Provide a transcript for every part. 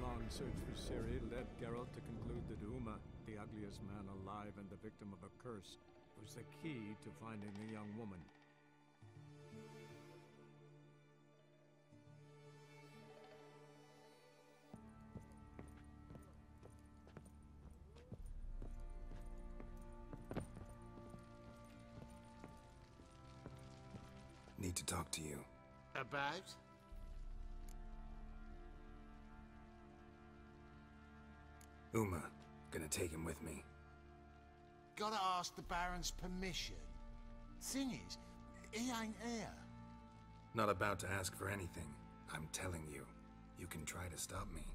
long search for Ciri led Geralt to conclude that Uma, the ugliest man alive and the victim of a curse, was the key to finding the young woman. Need to talk to you. About? Uma, gonna take him with me. Gotta ask the Baron's permission. Thing is, he ain't here. Not about to ask for anything. I'm telling you, you can try to stop me.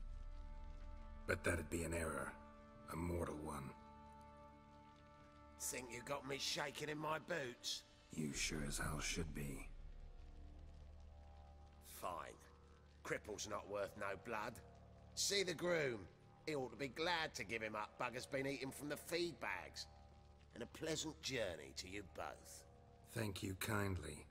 But that'd be an error. A mortal one. Think you got me shaking in my boots? You sure as hell should be. Fine. Cripple's not worth no blood. See the groom. He ought to be glad to give him up. Bugger's been eating from the feed bags. And a pleasant journey to you both. Thank you kindly.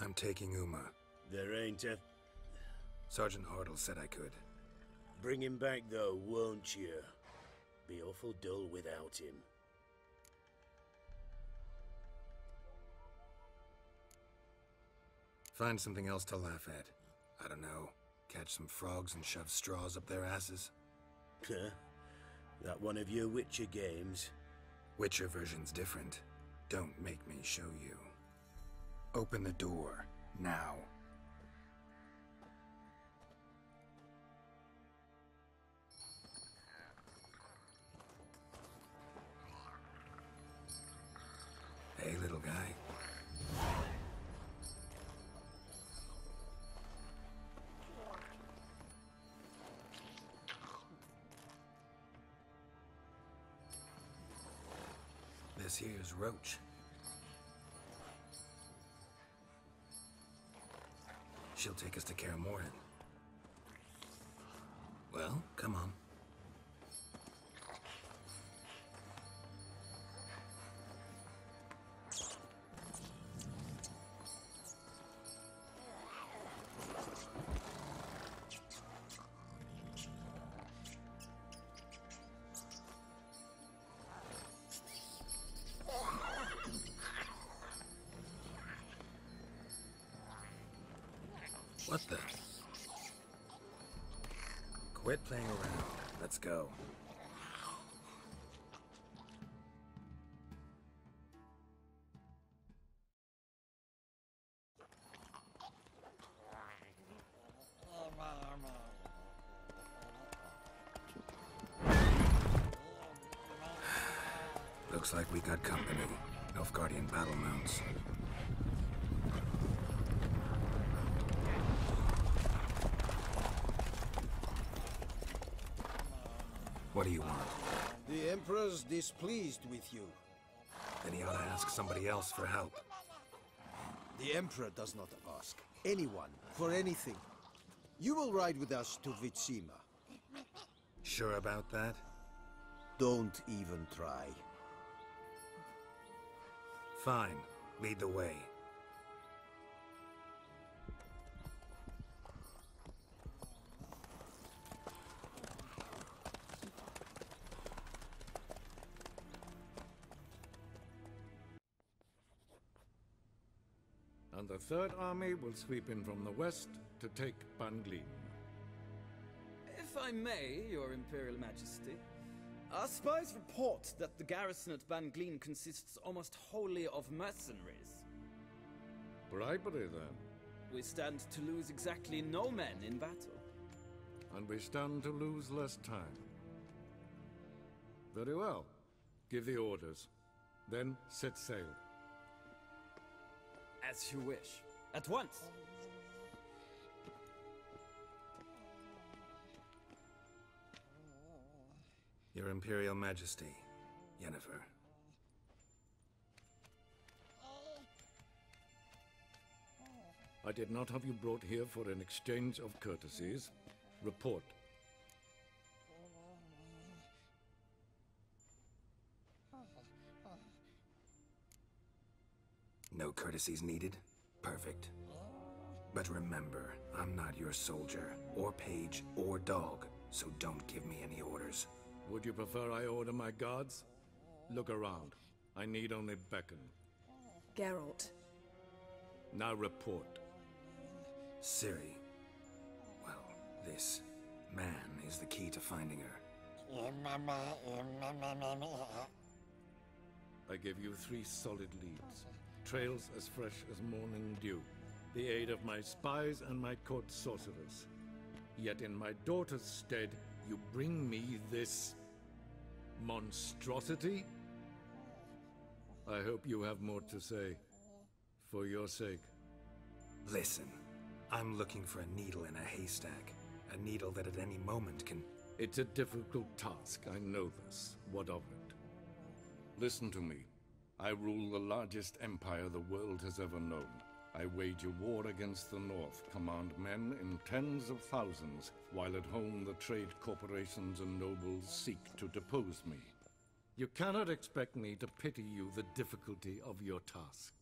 I'm taking Uma. There ain't a... Sergeant Hartle said I could. Bring him back though, won't you? Be awful dull without him. Find something else to laugh at. I don't know. Catch some frogs and shove straws up their asses. Huh? That one of your Witcher games? Witcher version's different. Don't make me show you. Open the door, now. Hey, little guy. This here's Roach. She'll take us to Kaer Morhen. Well, come on. What the? Quit playing around. Let's go. Looks like we got company. Nilfgaardian battle mounts. What do you want? The Emperor's displeased with you. Then he ought to ask somebody else for help. The Emperor does not ask anyone for anything. You will ride with us to Vitsima. Sure about that? Don't even try. Fine. Lead the way. And the Third Army will sweep in from the west to take Banglin. If I may, Your Imperial Majesty, our spies report that the garrison at Banglin consists almost wholly of mercenaries. Bribery, then. We stand to lose exactly no men in battle. And we stand to lose less time. Very well. Give the orders. Then set sail. As you wish. At once. Your Imperial Majesty, Yennefer. I did not have you brought here for an exchange of courtesies. Report. No courtesies needed? Perfect. But remember, I'm not your soldier, or page, or dog, so don't give me any orders. Would you prefer I order my guards? Look around. I need only beckon. Geralt. Now report. Ciri. Well, this man is the key to finding her. I give you 3 solid leads. Trails as fresh as morning dew. The aid of my spies and my court sorcerers. Yet in my daughter's stead, you bring me this monstrosity? I hope you have more to say. For your sake. Listen, I'm looking for a needle in a haystack. A needle that at any moment can... It's a difficult task, I know this. What of it? Listen to me. I rule the largest empire the world has ever known. I wage a war against the North, command men in tens of thousands, while at home the trade corporations and nobles seek to depose me. You cannot expect me to pity you the difficulty of your task.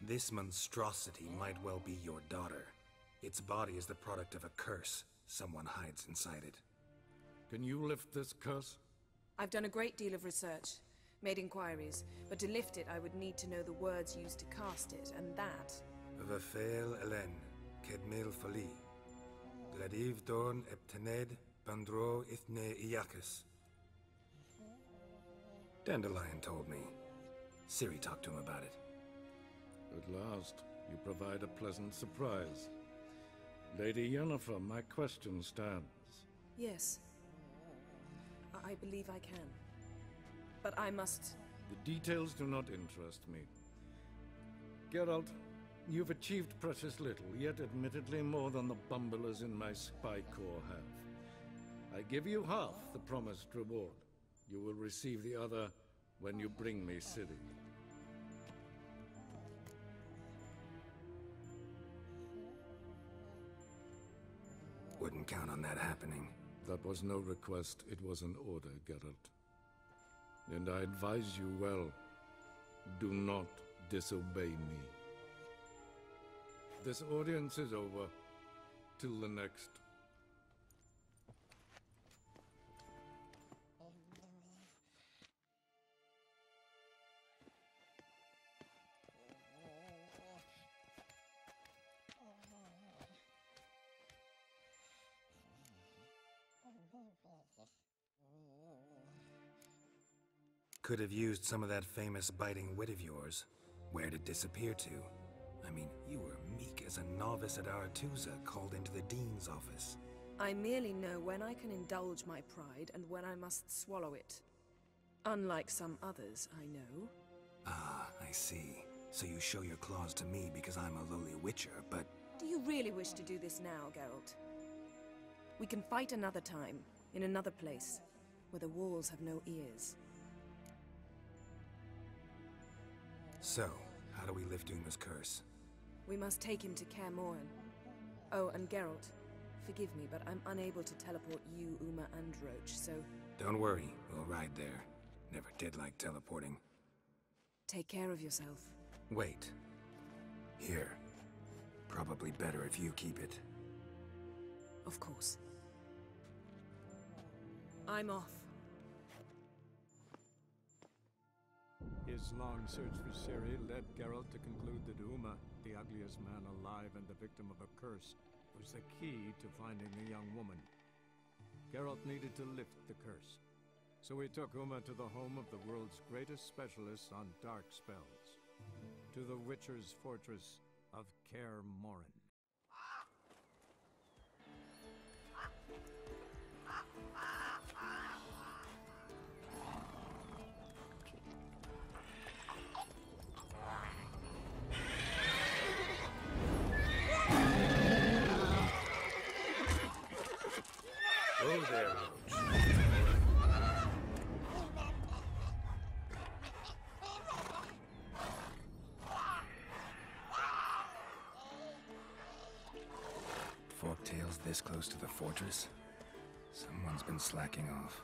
This monstrosity might well be your daughter. Its body is the product of a curse. Someone hides inside it. Can you lift this curse? I've done a great deal of research, made inquiries, but to lift it I would need to know the words used to cast it, and that... Vafael Elen, Kedmil Fali, Gladiv Dorn Eptened, Bandro Ithne Iacus. Dandelion told me. Ciri talked to him about it. At last, you provide a pleasant surprise. Lady Yennefer, my question stands. Yes. I believe I can. But I must... The details do not interest me. Geralt, you've achieved precious little, yet admittedly more than the bumblers in my spy corps have. I give you half the promised reward. You will receive the other when you bring me Ciri. Wouldn't count on that happening. That was no request, it was an order, Geralt. And I advise you well, do not disobey me. This audience is over. Till the next. Could have used some of that famous biting wit of yours. Where'd it disappear to? I mean, you were meek as a novice at Aretusa called into the Dean's office. I merely know when I can indulge my pride and when I must swallow it. Unlike some others, I know. Ah, I see. So you show your claws to me because I'm a lowly witcher, but... Do you really wish to do this now, Geralt? We can fight another time, in another place, where the walls have no ears. So, how do we lift Uma's curse? We must take him to Kaer Morhen. Oh, and Geralt, forgive me, but I'm unable to teleport you, Uma, and Roach, so... Don't worry, we'll ride there. Never did like teleporting. Take care of yourself. Wait. Here. Probably better if you keep it. Of course. I'm off. His long search for Ciri led Geralt to conclude that Uma, the ugliest man alive and the victim of a curse, was the key to finding the young woman. Geralt needed to lift the curse, so he took Uma to the home of the world's greatest specialists on dark spells, to the Witcher's fortress of Kaer Morhen. Oh, there, Roach. Forktails this close to the fortress? Someone's been slacking off.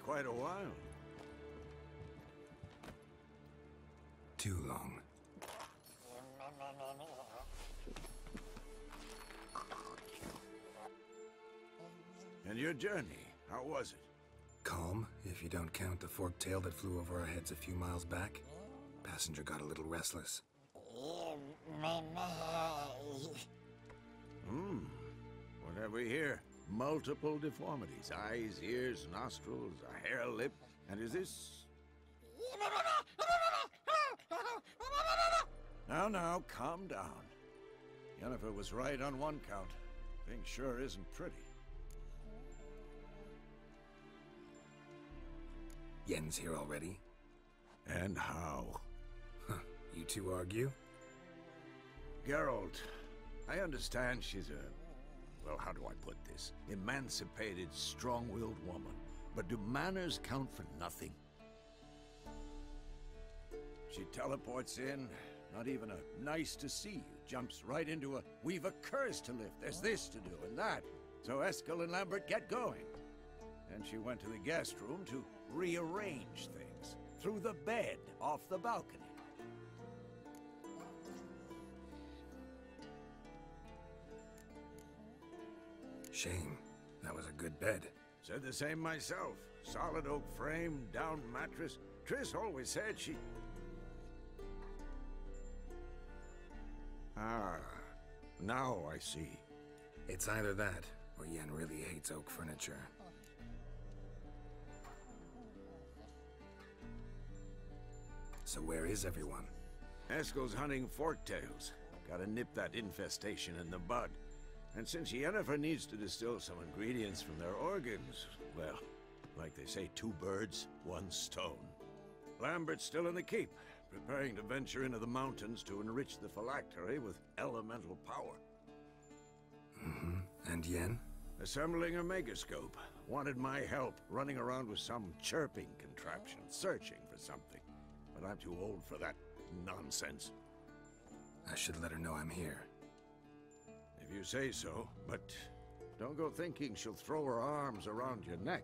Quite a while. Too long. And your journey, how was it? Calm, if you don't count the forktail that flew over our heads a few miles back. Passenger got a little restless. What have we here? Multiple deformities. Eyes, ears, nostrils, a hair lip. And is this... Now, calm down. Yennefer was right on one count. Thing sure isn't pretty. Yen's here already? And how? Huh. You two argue? Geralt, I understand she's a... well, how do I put this? Emancipated, strong-willed woman. But do manners count for nothing? She teleports in, not even a nice to see you, jumps right into a we've a curse to lift, there's this to do and that. So Eskel and Lambert get going. Then she went to the guest room to rearrange things. Through the bed, off the balcony. Shame. That was a good bed. Said the same myself. Solid oak frame, down mattress. Triss always said she... Ah, now I see. It's either that, or Yen really hates oak furniture. So where is everyone? Eskel's hunting forktails. Gotta nip that infestation in the bud. And since Yennefer needs to distill some ingredients from their organs, well, like they say, 2 birds, 1 stone. Lambert's still in the keep, preparing to venture into the mountains to enrich the phylactery with elemental power. And Yen? Assembling a megascope. Wanted my help, running around with some chirping contraption, searching for something. But I'm too old for that nonsense. I should let her know I'm here. If you say so, but don't go thinking she'll throw her arms around your neck.